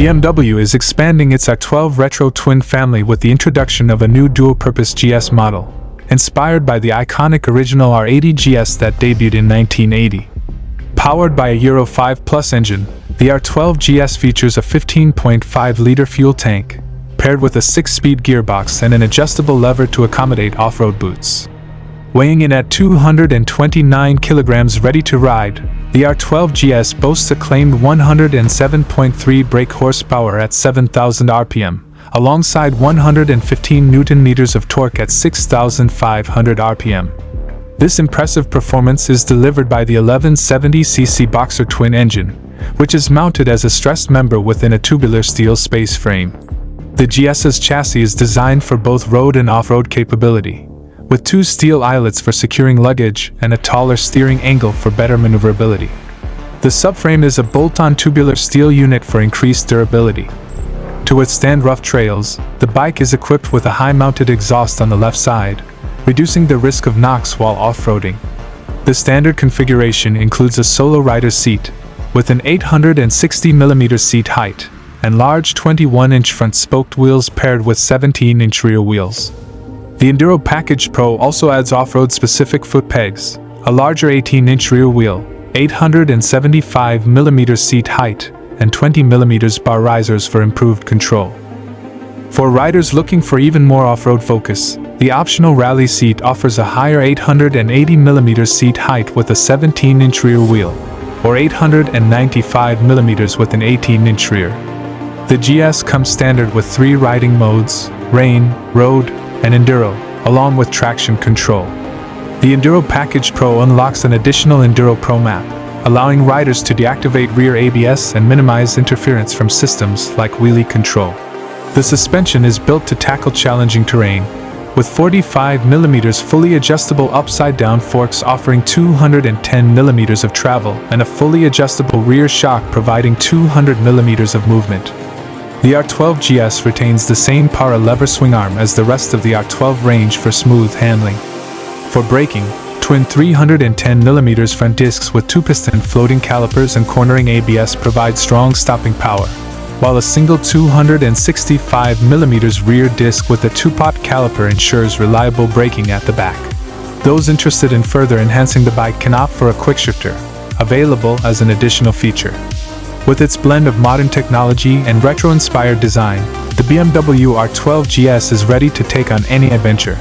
BMW is expanding its R12 Retro twin family with the introduction of a new dual-purpose GS model, inspired by the iconic original R12 GS that debuted in 1980. Powered by a Euro 5+ engine, the R12 GS features a 15.5-liter fuel tank, paired with a 6-speed gearbox and an adjustable lever to accommodate off-road boots. Weighing in at 229 kilograms ready to ride, the R12 GS boasts a claimed 107.3 brake horsepower at 7,000 RPM, alongside 115 Nm of torque at 6,500 RPM. This impressive performance is delivered by the 1170cc Boxer twin engine, which is mounted as a stressed member within a tubular steel space frame. The GS's chassis is designed for both road and off-road capability, with 2 steel eyelets for securing luggage and a taller steering angle for better maneuverability. The subframe is a bolt-on tubular steel unit for increased durability. To withstand rough trails, the bike is equipped with a high-mounted exhaust on the left side, reducing the risk of knocks while off-roading. The standard configuration includes a solo rider seat, with an 860mm seat height, and large 21-inch front spoked wheels paired with 17-inch rear wheels. The Enduro Package Pro also adds off-road specific foot pegs, a larger 18-inch rear wheel, 875mm seat height, and 20mm bar risers for improved control. For riders looking for even more off-road focus, the optional rally seat offers a higher 880mm seat height with a 17-inch rear wheel, or 895mm with an 18-inch rear. The GS comes standard with 3 riding modes: rain, road, and enduro, along with traction control. The Enduro Package Pro unlocks an additional Enduro Pro map, allowing riders to deactivate rear ABS and minimize interference from systems like wheelie control. The suspension is built to tackle challenging terrain, with 45mm fully adjustable upside-down forks offering 210mm of travel and a fully adjustable rear shock providing 200mm of movement. The R12 GS retains the same power lever swing arm as the rest of the R12 range for smooth handling. For braking, twin 310mm front discs with 2-piston floating calipers and cornering ABS provide strong stopping power, while a single 265mm rear disc with a 2-pot caliper ensures reliable braking at the back. Those interested in further enhancing the bike can opt for a quickshifter, available as an additional feature. With its blend of modern technology and retro-inspired design, the BMW R12 GS is ready to take on any adventure.